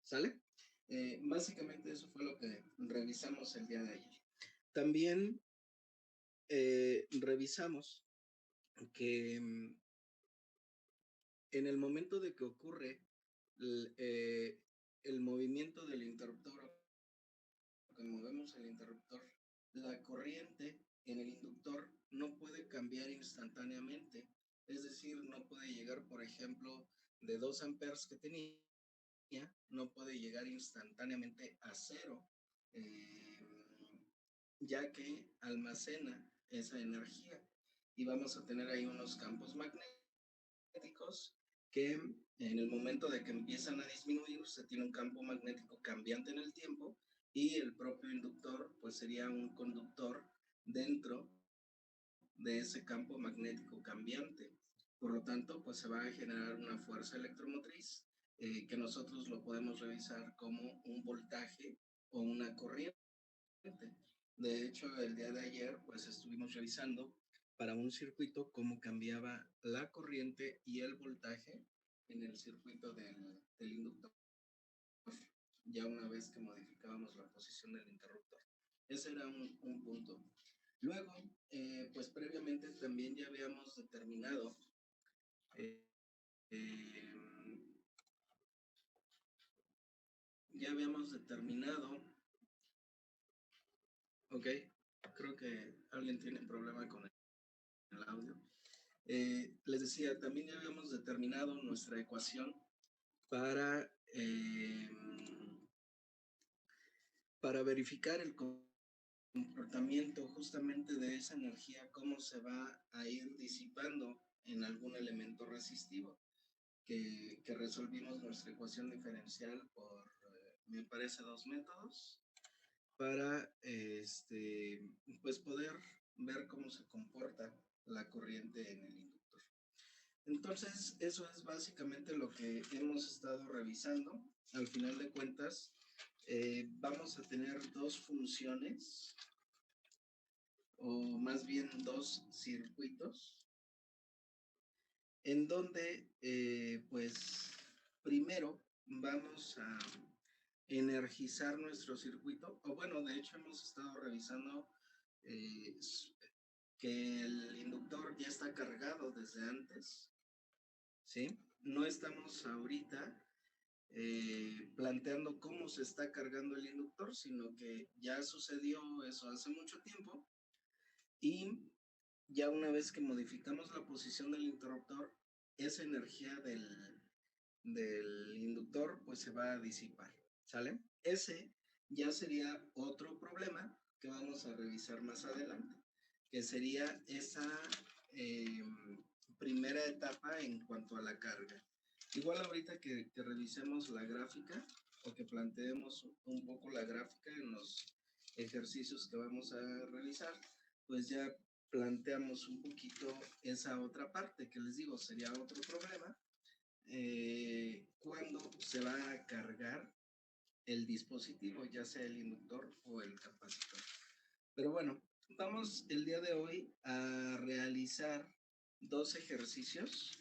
¿sale? Básicamente eso fue lo que revisamos el día de ayer. También revisamos que en el momento de que ocurre el, eh, el movimiento del interruptor, que movemos el interruptor, la corriente en el inductor no puede cambiar instantáneamente. Es decir, no puede llegar, por ejemplo, de 2 amperes que tenía, no puede llegar instantáneamente a cero, ya que almacena esa energía y vamos a tener ahí unos campos magnéticos que en el momento de que empiezan a disminuir se tiene un campo magnético cambiante en el tiempo y el propio inductor pues sería un conductor dentro de ese campo magnético cambiante. Por lo tanto, pues se va a generar una fuerza electromotriz que nosotros lo podemos revisar como un voltaje o una corriente. De hecho, el día de ayer, pues estuvimos revisando para un circuito cómo cambiaba la corriente y el voltaje en el circuito del inductor, ya una vez que modificábamos la posición del interruptor. Ese era un punto. Luego, pues previamente también ya habíamos determinado eh, eh, ya habíamos determinado, ok, creo que alguien tiene problema con el audio. Les decía, también ya habíamos determinado nuestra ecuación para, para verificar el comportamiento justamente de esa energía, cómo se va a ir disipando en algún elemento resistivo, que resolvimos nuestra ecuación diferencial por, me parece, 2 métodos, para pues poder ver cómo se comporta la corriente en el inductor. Entonces, eso es básicamente lo que hemos estado revisando. Al final de cuentas, vamos a tener dos funciones, o más bien dos circuitos, en donde, pues, primero vamos a energizar nuestro circuito, o bueno, de hecho hemos estado revisando eh, que el inductor ya está cargado desde antes, ¿sí? No estamos ahorita planteando cómo se está cargando el inductor, sino que ya sucedió eso hace mucho tiempo y ya una vez que modificamos la posición del interruptor, esa energía del inductor pues se va a disipar, ¿sale? Ese ya sería otro problema que vamos a revisar más adelante, que sería esa eh, primera etapa en cuanto a la carga. Igual ahorita que revisemos la gráfica o que planteemos un poco la gráfica en los ejercicios que vamos a realizar, pues ya planteamos un poquito esa otra parte que les digo sería otro problema cuando se va a cargar el dispositivo, ya sea el inductor o el capacitor. Pero bueno, vamos el día de hoy a realizar dos ejercicios.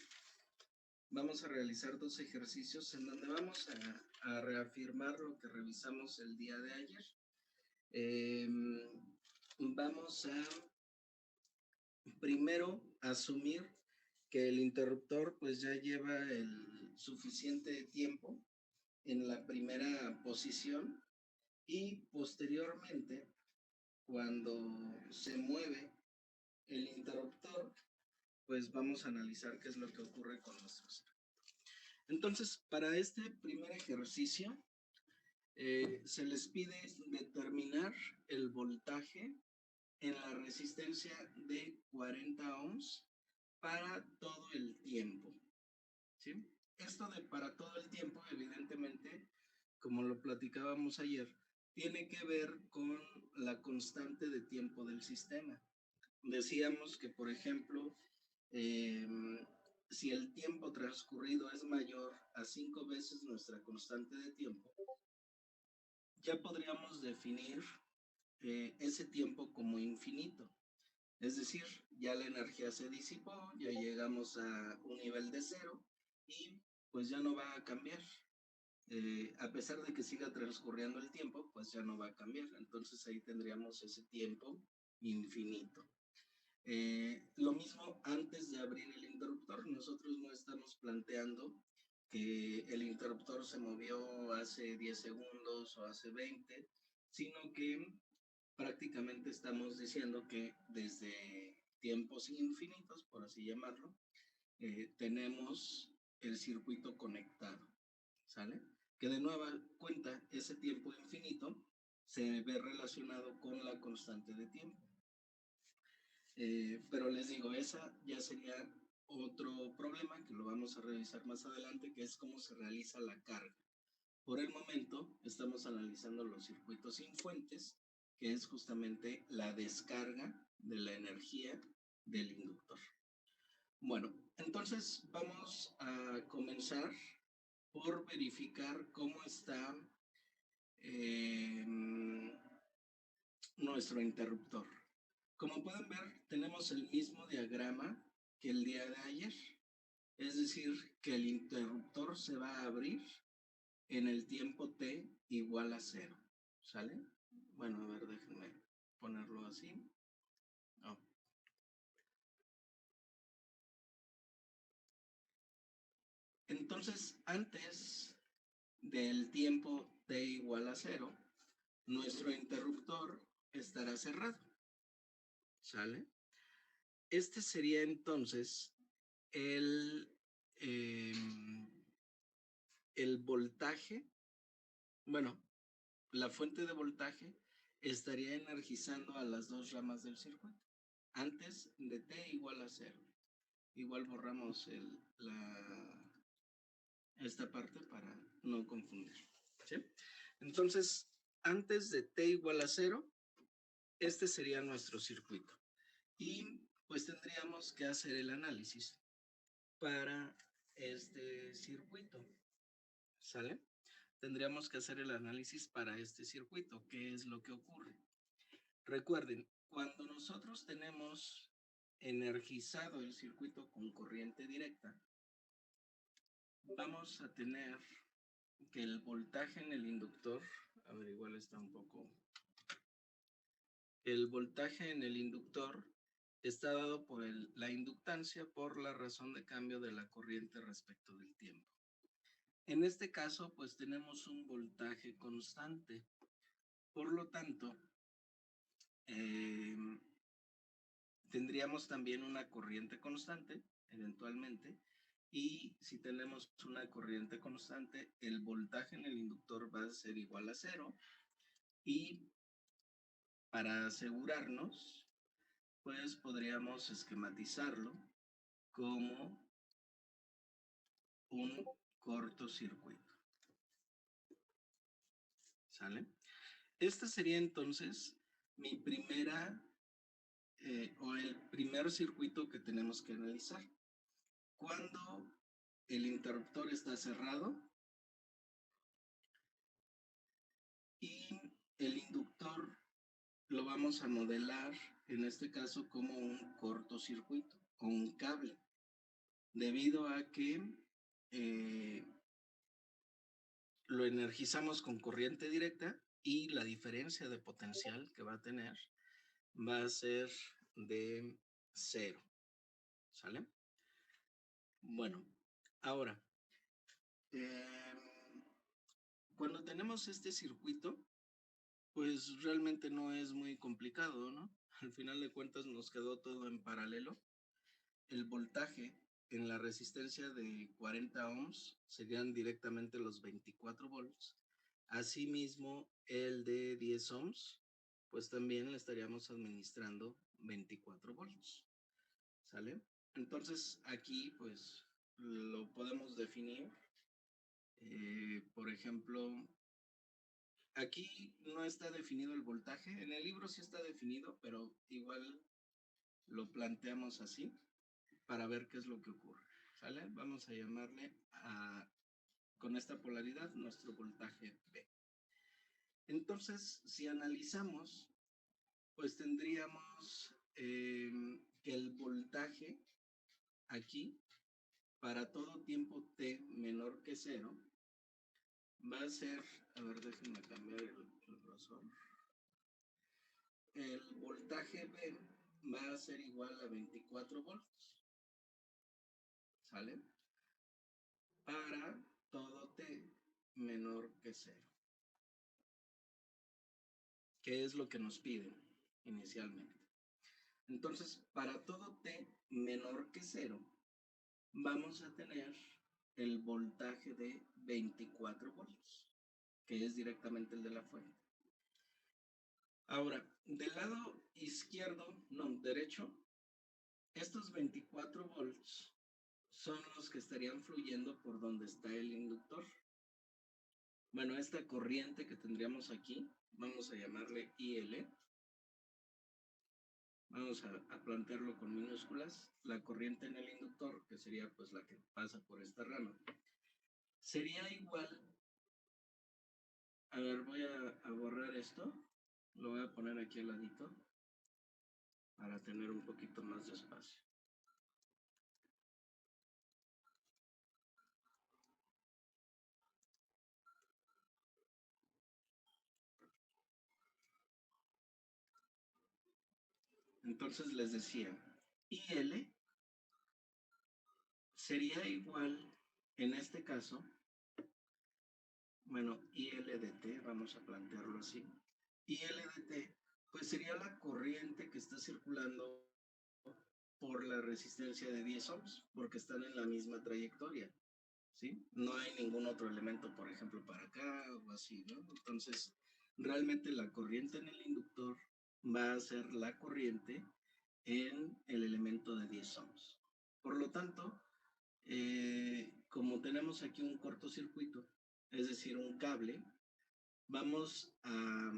Vamos a realizar dos ejercicios en donde vamos a reafirmar lo que revisamos el día de ayer. Vamos a primero asumir que el interruptor pues ya lleva el suficiente tiempo en la primera posición y posteriormente cuando se mueve el interruptor pues vamos a analizar qué es lo que ocurre con nuestro circuito. Entonces para este primer ejercicio se les pide determinar el voltaje en la resistencia de 40 ohms para todo el tiempo, ¿sí? Esto de para todo el tiempo, evidentemente, como lo platicábamos ayer, tiene que ver con la constante de tiempo del sistema. Decíamos que, por ejemplo, eh, si el tiempo transcurrido es mayor a 5 veces nuestra constante de tiempo, ya podríamos definir ese tiempo como infinito. Es decir, ya la energía se disipó, ya llegamos a un nivel de cero y pues ya no va a cambiar. a pesar de que siga transcurriendo el tiempo, pues ya no va a cambiar. Entonces ahí tendríamos ese tiempo infinito. Lo mismo antes de abrir el interruptor, nosotros no estamos planteando que el interruptor se movió hace 10 segundos o hace 20, sino que prácticamente estamos diciendo que desde tiempos infinitos, por así llamarlo, tenemos el circuito conectado, ¿sale? Que de nueva cuenta, ese tiempo infinito se ve relacionado con la constante de tiempo. Pero les digo, esa ya sería otro problema que lo vamos a revisar más adelante, que es cómo se realiza la carga. Por el momento estamos analizando los circuitos sin fuentes, que es justamente la descarga de la energía del inductor. Bueno, entonces vamos a comenzar por verificar cómo está eh, nuestro interruptor. Como pueden ver, tenemos el mismo diagrama que el día de ayer. Es decir, que el interruptor se va a abrir en el tiempo t igual a 0. ¿Sale? Bueno, a ver, déjenme ponerlo así. Oh. Entonces, antes del tiempo t igual a 0, nuestro interruptor estará cerrado. ¿Sale? Este sería entonces el, eh, el voltaje, bueno, la fuente de voltaje estaría energizando a las dos ramas del circuito antes de t igual a 0. Igual borramos esta parte para no confundir. ¿Sí? Entonces, antes de t igual a 0, este sería nuestro circuito. Y pues tendríamos que hacer el análisis para este circuito. ¿Sale? Tendríamos que hacer el análisis para este circuito. ¿Qué es lo que ocurre? Recuerden, cuando nosotros tenemos energizado el circuito con corriente directa, vamos a tener que el voltaje en el inductor, a ver, igual está un poco, el voltaje en el inductor está dado por la inductancia por la razón de cambio de la corriente respecto del tiempo. En este caso, pues tenemos un voltaje constante. Por lo tanto, tendríamos también una corriente constante, eventualmente, y si tenemos una corriente constante, el voltaje en el inductor va a ser igual a 0, y para asegurarnos, pues podríamos esquematizarlo como un cortocircuito. ¿Sale? Este sería entonces mi primera o el primer circuito que tenemos que analizar. Cuando el interruptor está cerrado y el inductor lo vamos a modelar en este caso como un cortocircuito o un cable, debido a que lo energizamos con corriente directa y la diferencia de potencial que va a tener va a ser de 0. ¿Sale? Bueno, ahora, cuando tenemos este circuito, pues realmente no es muy complicado, ¿no? Al final de cuentas nos quedó todo en paralelo. El voltaje en la resistencia de 40 ohms serían directamente los 24 volts. Asimismo, el de 10 ohms, pues también le estaríamos administrando 24 volts. ¿Sale? Entonces aquí pues lo podemos definir. Por ejemplo, aquí no está definido el voltaje. En el libro sí está definido, pero igual lo planteamos así para ver qué es lo que ocurre. ¿Sale? Vamos a llamarle con esta polaridad nuestro voltaje B. Entonces, si analizamos, pues tendríamos que el voltaje aquí, para todo tiempo t menor que 0, va a ser, a ver, déjenme cambiar el grosor. El voltaje B va a ser igual a 24 voltios, ¿sale? Para todo T menor que 0. ¿Qué es lo que nos piden inicialmente? Entonces, para todo T menor que 0, vamos a tener el voltaje de 24 voltios, que es directamente el de la fuente. Ahora, del lado izquierdo, no, derecho, estos 24 volts son los que estarían fluyendo por donde está el inductor. Bueno, esta corriente que tendríamos aquí, vamos a llamarle IL. Vamos a plantearlo con minúsculas. La corriente en el inductor, que sería pues la que pasa por esta rama, sería igual. A ver, voy a borrar esto. Lo voy a poner aquí al ladito para tener un poquito más de espacio. Entonces les decía, IL sería igual, en este caso, bueno, IL de T, vamos a plantearlo así. IL de T, pues sería la corriente que está circulando por la resistencia de 10 ohms, porque están en la misma trayectoria, ¿sí? No hay ningún otro elemento, por ejemplo, para acá o así, ¿no? Entonces, realmente la corriente en el inductor va a ser la corriente en el elemento de 10 ohms. Por lo tanto, como tenemos aquí un cortocircuito, es decir, un cable, vamos a,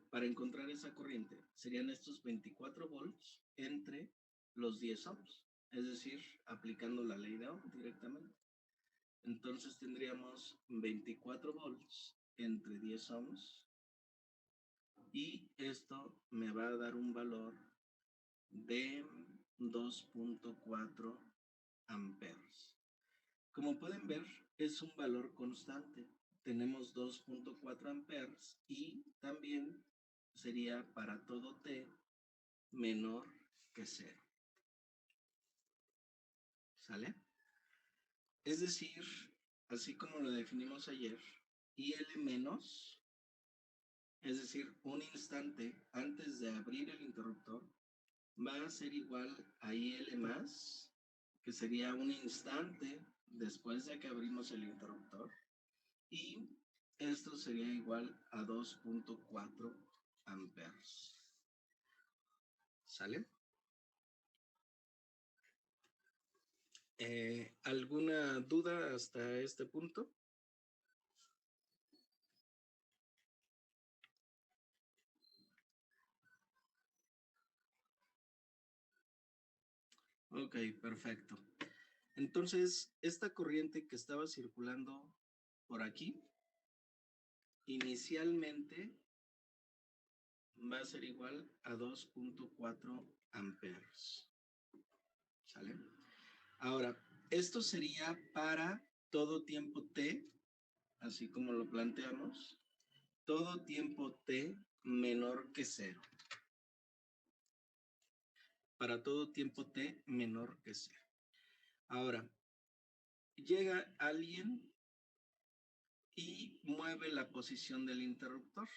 para encontrar esa corriente, serían estos 24 volts entre los 10 ohms, es decir, aplicando la ley de Ohm directamente. Entonces tendríamos 24 volts entre 10 ohms y esto me va a dar un valor de 2.4 amperes. Como pueden ver, es un valor constante. Tenemos 2.4 amperes y también sería para todo T menor que 0. ¿Sale? Es decir, así como lo definimos ayer, IL menos, es decir, un instante antes de abrir el interruptor, va a ser igual a IL más, que sería un instante después de que abrimos el interruptor, y esto sería igual a 2.4 amperes. ¿Sale? ¿Alguna duda hasta este punto? Ok, perfecto. Entonces, esta corriente que estaba circulando por aquí, inicialmente va a ser igual a 2.4 amperes. ¿Sale? Ahora, esto sería para todo tiempo t, así como lo planteamos, todo tiempo t menor que 0. Para todo tiempo t menor que 0. Ahora, llega alguien y mueve la posición del interruptor,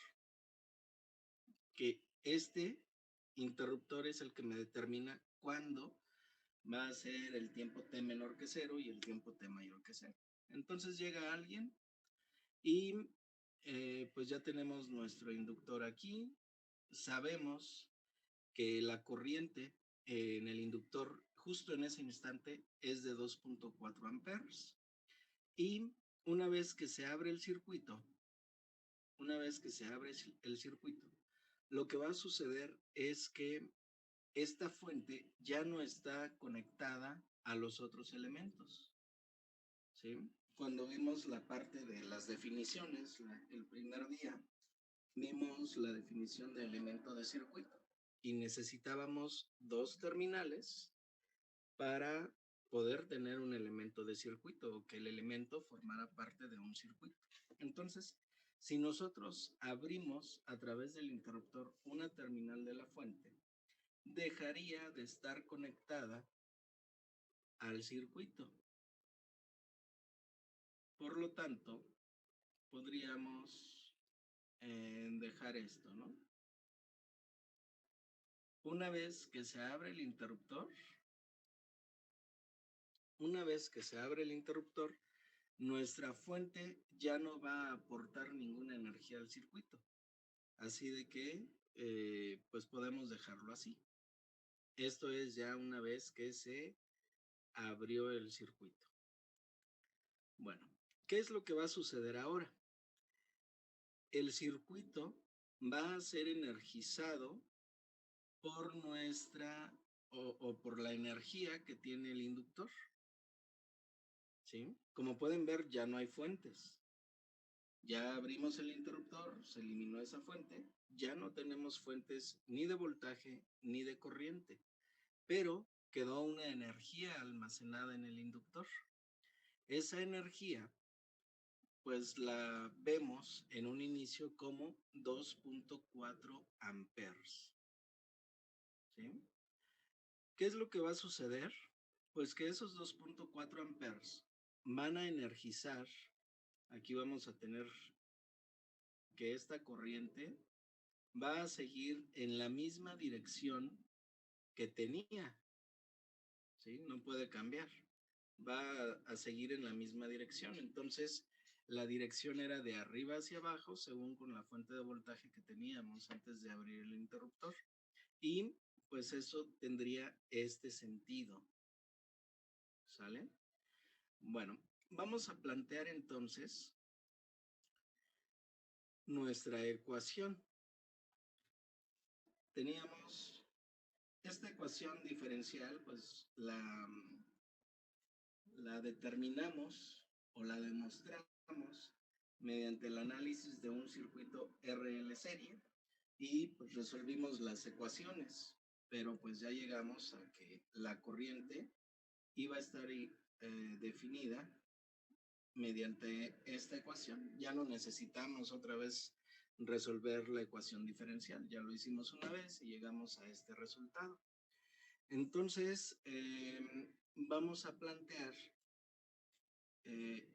que este interruptor es el que me determina cuándo va a ser el tiempo t menor que 0 y el tiempo t mayor que 0. Entonces llega alguien y pues ya tenemos nuestro inductor aquí. Sabemos que la corriente en el inductor justo en ese instante es de 2.4 amperes. Y una vez que se abre el circuito, lo que va a suceder es que esta fuente ya no está conectada a los otros elementos, ¿sí? Cuando vimos la parte de las definiciones, el primer día, vimos la definición de elemento de circuito y necesitábamos dos terminales para poder tener un elemento de circuito o que el elemento formara parte de un circuito. Entonces, si nosotros abrimos a través del interruptor una terminal de la fuente, dejaría de estar conectada al circuito. Por lo tanto, podríamos dejar esto, ¿no? Una vez que se abre el interruptor, nuestra fuente ya no va a aportar ninguna energía al circuito. Así de que, pues podemos dejarlo así. Esto es ya una vez que se abrió el circuito. Bueno, ¿qué es lo que va a suceder ahora? El circuito va a ser energizado por por la energía que tiene el inductor. ¿Sí? Como pueden ver, ya no hay fuentes. Ya abrimos el interruptor, se eliminó esa fuente, ya no tenemos fuentes ni de voltaje ni de corriente, pero quedó una energía almacenada en el inductor. Esa energía, pues la vemos en un inicio como 2.4 amperes. ¿Sí? ¿Qué es lo que va a suceder? Pues que esos 2.4 amperes van a energizar, aquí vamos a tener que esta corriente va a seguir en la misma dirección que tenía, ¿sí? No puede cambiar, va a seguir en la misma dirección. Entonces, la dirección era de arriba hacia abajo, según con la fuente de voltaje que teníamos antes de abrir el interruptor. Y pues eso tendría este sentido, ¿sale? Bueno, vamos a plantear entonces nuestra ecuación. Teníamos esta ecuación diferencial, pues la determinamos o la demostramos mediante el análisis de un circuito RL serie y pues resolvimos las ecuaciones, pero pues ya llegamos a que la corriente iba a estar definida mediante esta ecuación. Ya no necesitamos otra vez resolver la ecuación diferencial, ya lo hicimos una vez y llegamos a este resultado. Entonces, vamos a plantear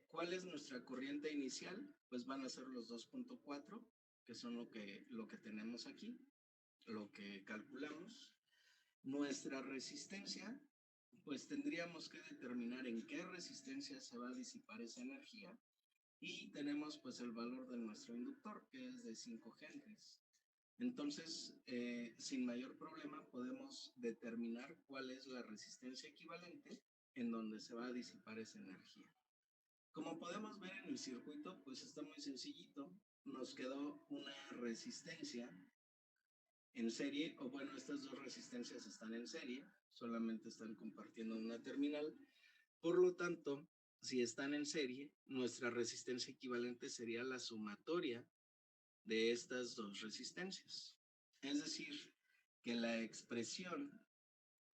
¿cuál es nuestra corriente inicial? Pues van a ser los 2.4, que son lo que tenemos aquí, lo que calculamos. Nuestra resistencia, pues tendríamos que determinar en qué resistencia se va a disipar esa energía. Y tenemos pues el valor de nuestro inductor, que es de 5 Henrys. Entonces, sin mayor problema, podemos determinar cuál es la resistencia equivalente en donde se va a disipar esa energía. Como podemos ver en el circuito, pues está muy sencillito. Nos quedó una resistencia en serie, o bueno, estas dos resistencias están en serie, solamente están compartiendo una terminal. Por lo tanto, si están en serie, nuestra resistencia equivalente sería la sumatoria de estas dos resistencias. Es decir, que la expresión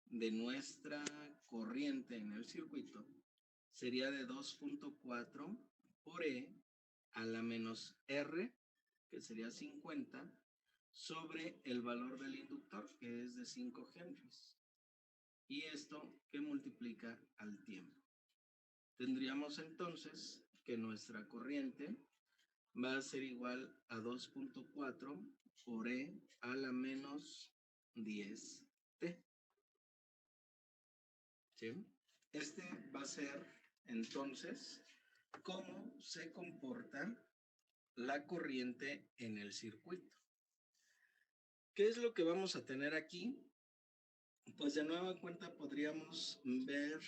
de nuestra corriente en el circuito sería de 2.4 por E a la menos R, que sería 50, sobre el valor del inductor, que es de 5 Henrys. Y esto que multiplica al tiempo. Tendríamos entonces que nuestra corriente va a ser igual a 2.4 por E a la menos 10T. ¿Sí? Este va a ser entonces cómo se comporta la corriente en el circuito. ¿Qué es lo que vamos a tener aquí? Pues de nueva cuenta podríamos ver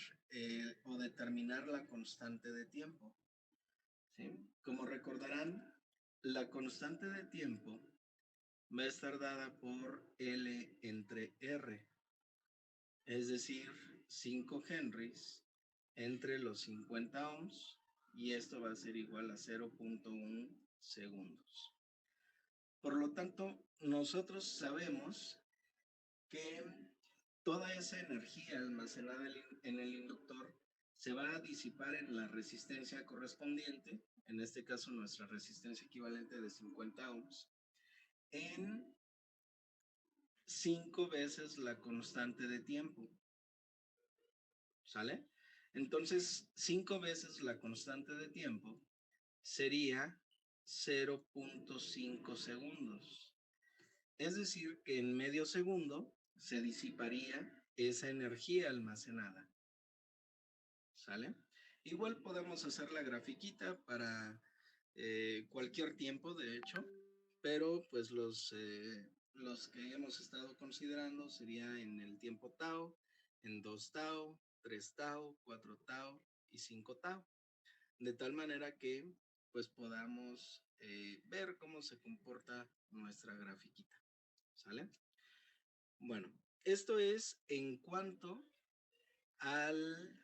o determinar la constante de tiempo. ¿Sí? Como recordarán, la constante de tiempo va a estar dada por L entre R, es decir, 5 Henrys entre los 50 ohms, y esto va a ser igual a 0.1 segundos. Por lo tanto, nosotros sabemos que toda esa energía almacenada en el inductor se va a disipar en la resistencia correspondiente, en este caso nuestra resistencia equivalente de 50 ohms, en 5 veces la constante de tiempo. ¿Sale? Entonces, 5 veces la constante de tiempo sería 0.5 segundos. Es decir, que en medio segundo se disiparía esa energía almacenada. ¿Sale? Igual podemos hacer la grafiquita para cualquier tiempo, de hecho, pero pues los que hemos estado considerando sería en el tiempo tau, en 2 tau, 3 tau, 4 tau y 5 tau. De tal manera que pues podamos ver cómo se comporta nuestra grafiquita. ¿Sale? Bueno, esto es en cuanto al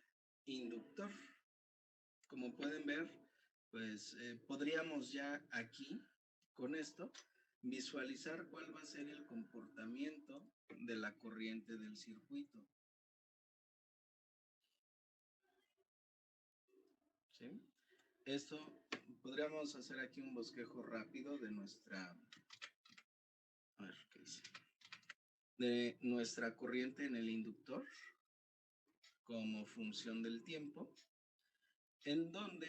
inductor. Como pueden ver, pues podríamos ya aquí, con esto, visualizar cuál va a ser el comportamiento de la corriente del circuito. ¿Sí? Esto, podríamos hacer aquí un bosquejo rápido de nuestra, a ver, ¿qué dice? De nuestra corriente en el inductor como función del tiempo, en donde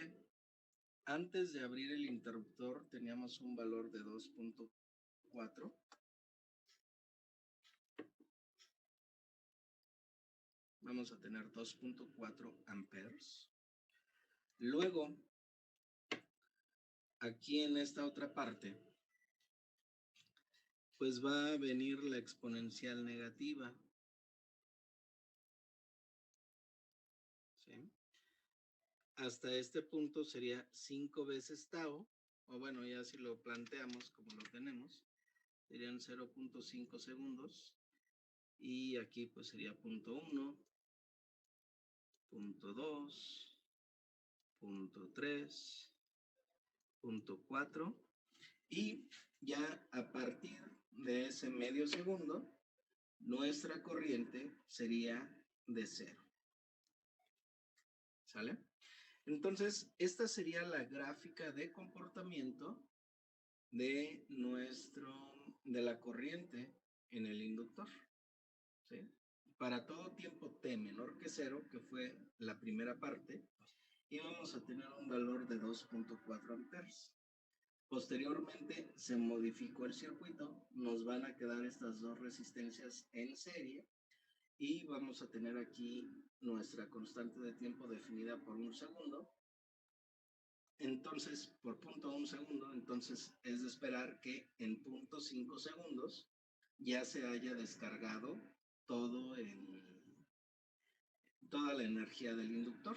antes de abrir el interruptor teníamos un valor de 2.4. Vamos a tener 2.4 amperes. Luego, aquí en esta otra parte, pues va a venir la exponencial negativa. ¿Sí? Hasta este punto sería 5 veces tau, o bueno, ya si lo planteamos como lo tenemos, serían 0.5 segundos, y aquí pues sería punto 1, punto 2, punto 3, punto 4, y ya a partir de ese medio segundo, nuestra corriente sería de 0. ¿Sale? Entonces, esta sería la gráfica de comportamiento de la corriente en el inductor. ¿Sí? Para todo tiempo t menor que 0, que fue la primera parte, íbamos a tener un valor de 2.4 amperes. Posteriormente se modificó el circuito, nos van a quedar estas dos resistencias en serie y vamos a tener aquí nuestra constante de tiempo definida por 1 segundo. Entonces, por punto 1 segundo, entonces es de esperar que en punto 5 segundos ya se haya descargado toda la energía del inductor.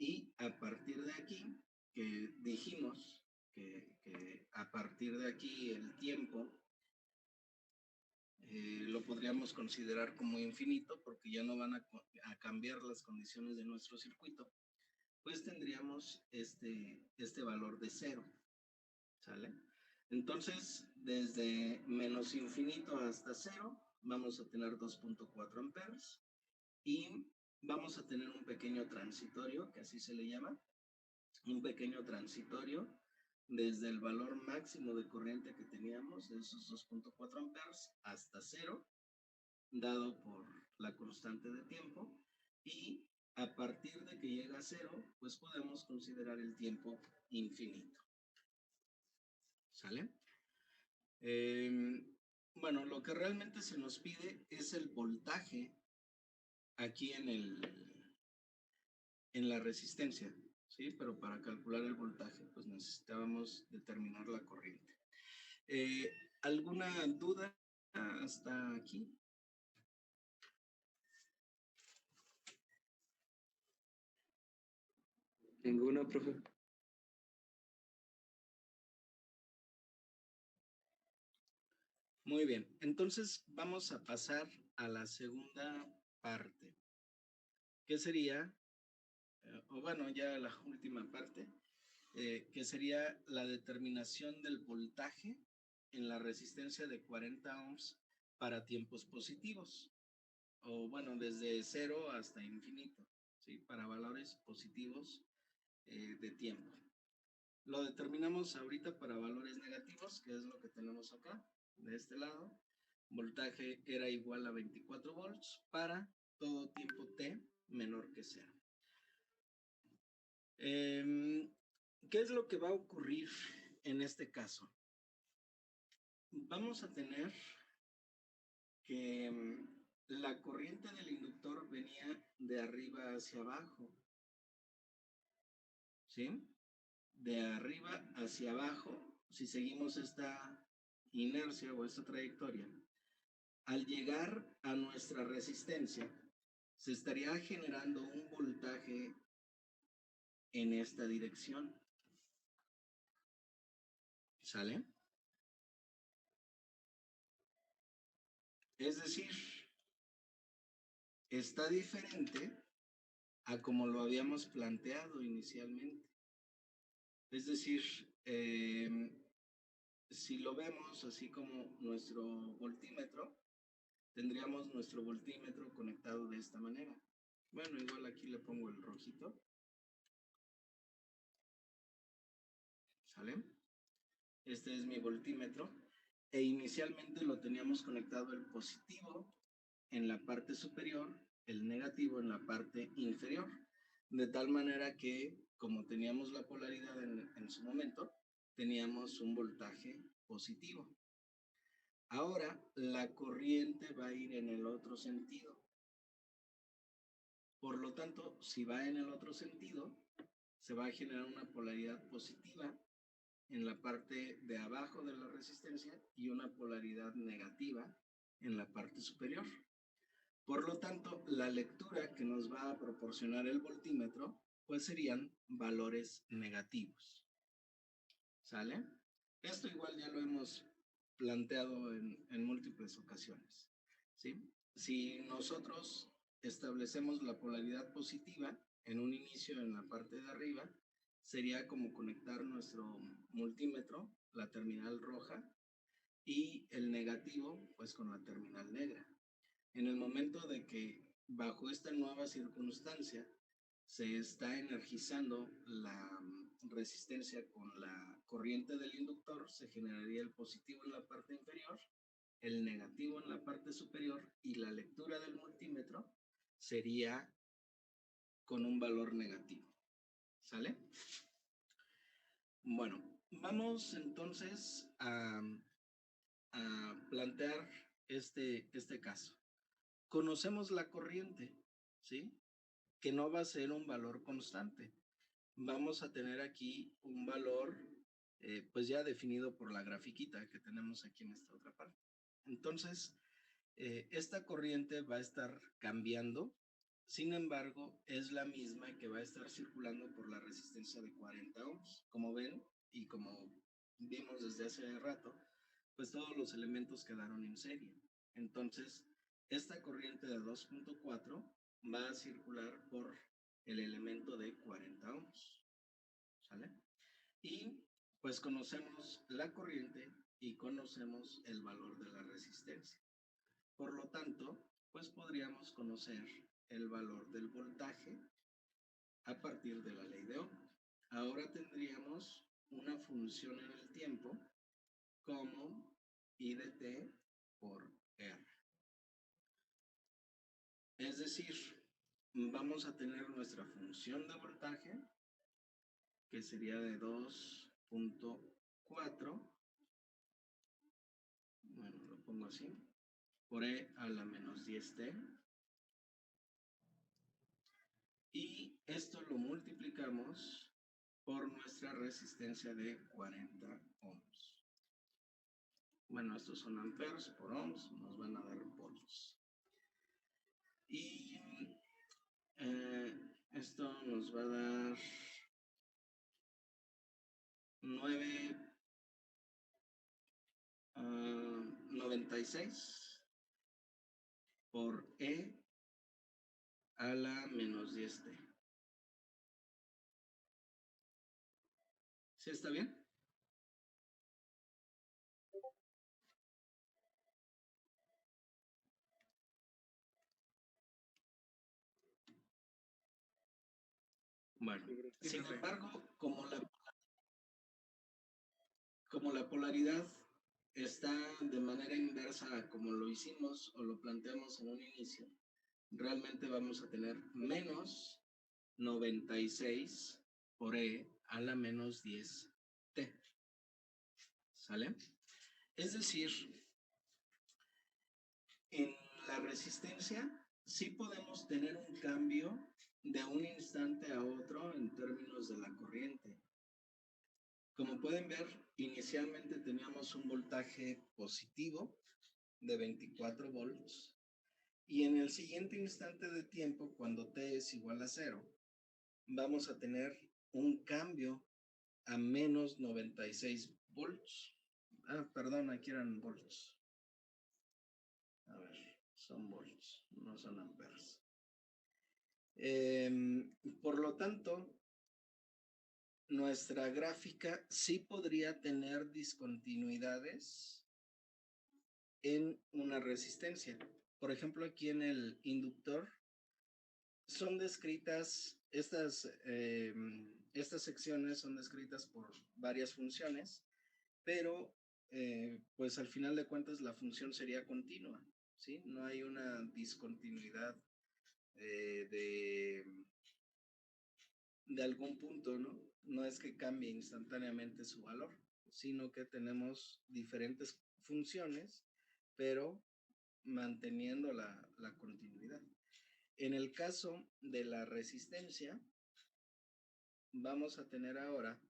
Y a partir de aquí, que dijimos que a partir de aquí el tiempo lo podríamos considerar como infinito porque ya no van a cambiar las condiciones de nuestro circuito, pues tendríamos este valor de 0. ¿Sale? Entonces, desde menos infinito hasta 0, vamos a tener 2.4 amperes y vamos a tener un pequeño transitorio, que así se le llama, un pequeño transitorio desde el valor máximo de corriente que teníamos, de esos 2.4 amperes, hasta 0, dado por la constante de tiempo, y a partir de que llega a 0, pues podemos considerar el tiempo infinito. ¿Sale? Bueno, lo que realmente se nos pide es el voltaje aquí en la resistencia, ¿sí? Pero para calcular el voltaje, pues necesitábamos determinar la corriente. ¿Alguna duda hasta aquí? Ninguna, profe. Muy bien, entonces vamos a pasar a la segunda parte, que sería, o bueno, ya la última parte, que sería la determinación del voltaje en la resistencia de 40 ohms para tiempos positivos, o bueno, desde 0 hasta infinito, ¿sí? Para valores positivos de tiempo. Lo determinamos ahorita para valores negativos, que es lo que tenemos acá, de este lado. Voltaje era igual a 24 volts para todo tiempo t menor que 0. ¿Qué es lo que va a ocurrir en este caso? Vamos a tener que la corriente del inductor venía de arriba hacia abajo, ¿sí? De arriba hacia abajo, si seguimos esta inercia o esta trayectoria, al llegar a nuestra resistencia, se estaría generando un voltaje en esta dirección. ¿Sale? Es decir, está diferente a como lo habíamos planteado inicialmente. Es decir, si lo vemos así como nuestro voltímetro, tendríamos nuestro voltímetro conectado de esta manera. Bueno, igual aquí le pongo el rojito. ¿Sale? Este es mi voltímetro. E inicialmente lo teníamos conectado el positivo en la parte superior, el negativo en la parte inferior. De tal manera que, como teníamos la polaridad en su momento, teníamos un voltaje positivo. Ahora, la corriente va a ir en el otro sentido. Por lo tanto, si va en el otro sentido, se va a generar una polaridad positiva en la parte de abajo de la resistencia y una polaridad negativa en la parte superior. Por lo tanto, la lectura que nos va a proporcionar el voltímetro, pues serían valores negativos. ¿Sale? Esto igual ya lo hemos planteado en múltiples ocasiones. ¿Sí? Si nosotros establecemos la polaridad positiva en un inicio en la parte de arriba, sería como conectar nuestro multímetro, la terminal roja, y el negativo, pues con la terminal negra. En el momento de que bajo esta nueva circunstancia se está energizando la resistencia con la corriente del inductor, se generaría el positivo en la parte inferior, el negativo en la parte superior y la lectura del multímetro sería con un valor negativo. ¿Sale? Bueno, vamos entonces a plantear este caso. Conocemos la corriente, ¿sí? Que no va a ser un valor constante. Vamos a tener aquí un valor, pues ya definido por la grafiquita que tenemos aquí en esta otra parte. Entonces, esta corriente va a estar cambiando, sin embargo, es la misma que va a estar circulando por la resistencia de 40 ohms. Como ven, y como vimos desde hace rato, pues todos los elementos quedaron en serie. Entonces, esta corriente de 2.4 va a circular por el elemento de 40 ohms. ¿Sale? Y pues conocemos la corriente y conocemos el valor de la resistencia. Por lo tanto, pues podríamos conocer el valor del voltaje a partir de la ley de Ohm. Ahora tendríamos una función en el tiempo como I de t por R. Es decir, vamos a tener nuestra función de voltaje, que sería de 2.4, bueno, lo pongo así, por E a la menos 10t, y esto lo multiplicamos por nuestra resistencia de 40 ohms. Bueno, estos son amperes por ohms, nos van a dar volts. Y esto nos va a dar 96 por E a la menos 10t. ¿Sí está bien? Bueno, sin embargo, como la como la polaridad está de manera inversa a como lo hicimos o lo planteamos en un inicio, realmente vamos a tener menos 96 por E a la menos 10T. ¿Sale? Es decir, en la resistencia sí podemos tener un cambio de un instante a otro en términos de la corriente. Como pueden ver, inicialmente teníamos un voltaje positivo de 24 volts y en el siguiente instante de tiempo, cuando T es igual a 0, vamos a tener un cambio a menos 96 volts. Perdón, aquí eran volts. A ver, son volts, no son amperes. Por lo tanto, nuestra gráfica sí podría tener discontinuidades en una resistencia. Por ejemplo, aquí en el inductor son descritas, estas secciones son descritas por varias funciones, pero pues al final de cuentas la función sería continua, ¿sí? No hay una discontinuidad de algún punto, ¿no? No es que cambie instantáneamente su valor, sino que tenemos diferentes funciones, pero manteniendo la continuidad. En el caso de la resistencia, vamos a tener ahora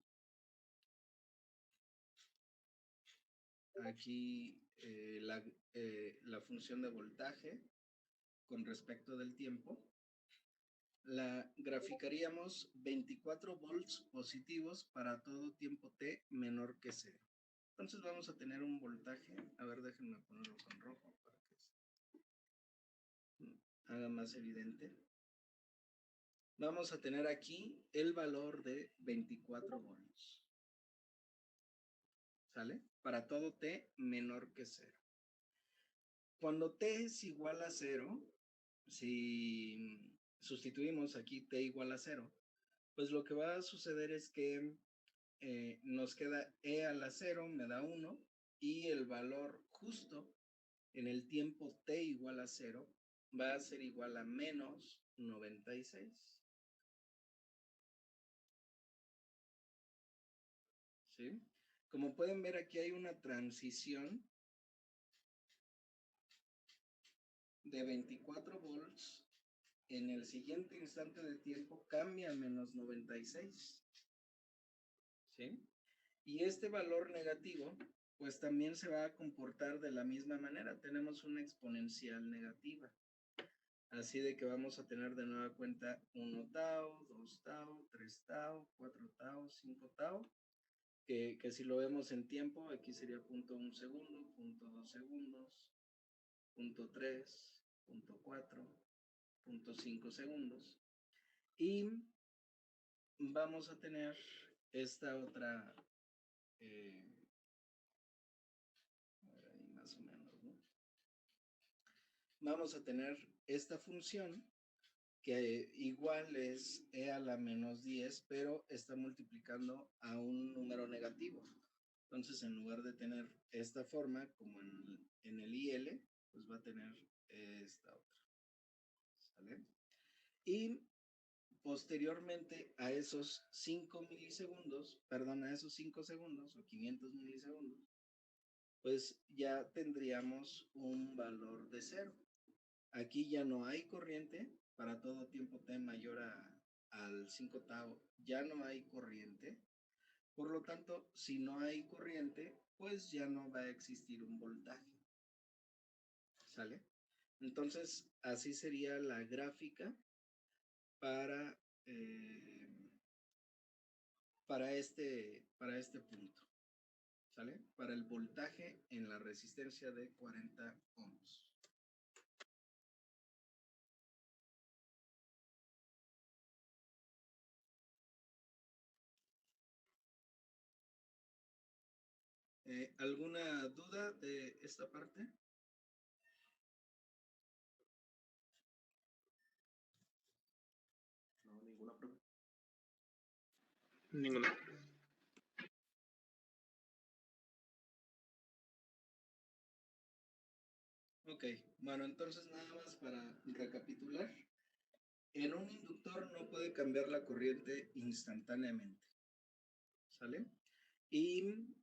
aquí la función de voltaje con respecto del tiempo. La graficaríamos 24 volts positivos para todo tiempo t menor que 0. Entonces vamos a tener un voltaje, a ver, déjenme ponerlo con rojo para que se haga más evidente. Vamos a tener aquí el valor de 24 volts. ¿Sale? Para todo t menor que 0. Cuando t es igual a 0, si sustituimos aquí t igual a 0, pues lo que va a suceder es que nos queda e a la 0, me da 1, y el valor justo en el tiempo t igual a 0 va a ser igual a menos 96. ¿Sí? Como pueden ver, aquí hay una transición de 24 volts. En el siguiente instante de tiempo cambia a menos 96. ¿Sí? Y este valor negativo, pues también se va a comportar de la misma manera. Tenemos una exponencial negativa. Así de que vamos a tener de nueva cuenta 1 tau, 2 tau, 3 tau, 4 tau, 5 tau. Que si lo vemos en tiempo, aquí sería 0.1 segundo, 0.2 segundos, 0.3, 0.4, 0.5 segundos. Y vamos a tener esta otra, ahí más o menos, ¿no? Vamos a tener esta función que igual es e a la menos 10, pero está multiplicando a un número negativo. Entonces, en lugar de tener esta forma, como en el IL, pues va a tener esta otra. ¿Sale? Y posteriormente a esos 5 milisegundos, perdón, a esos 5 segundos o 500 milisegundos, pues ya tendríamos un valor de 0. Aquí ya no hay corriente para todo tiempo t mayor al 5 tau, ya no hay corriente. Por lo tanto, si no hay corriente, pues ya no va a existir un voltaje. ¿Sale? Entonces, así sería la gráfica para, para este punto. ¿Sale? Para el voltaje en la resistencia de 40 ohms. ¿Alguna duda de esta parte? No, ninguna pregunta. Ninguna. Ok, bueno, entonces nada más para recapitular. En un inductor no puede cambiar la corriente instantáneamente, ¿sale? Y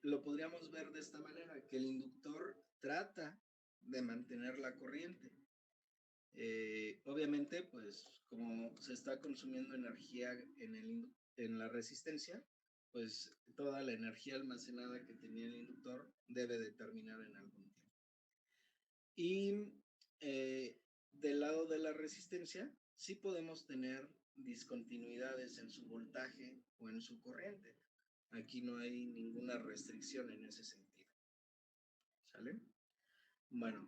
lo podríamos ver de esta manera, que el inductor trata de mantener la corriente. Obviamente, pues como se está consumiendo energía en la resistencia, pues toda la energía almacenada que tenía el inductor debe de terminar en algún tiempo. Y del lado de la resistencia, sí podemos tener discontinuidades en su voltaje o en su corriente. Aquí no hay ninguna restricción en ese sentido. ¿Sale? Bueno,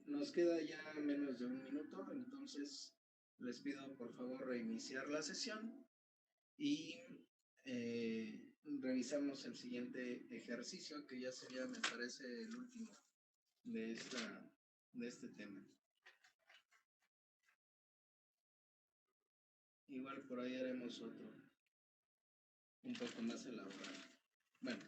nos queda ya menos de un minuto, entonces les pido por favor reiniciar la sesión y revisamos el siguiente ejercicio, que ya sería, me parece, el último de, de este tema. Igual por ahí haremos otro, un poco más elaborado. Bueno,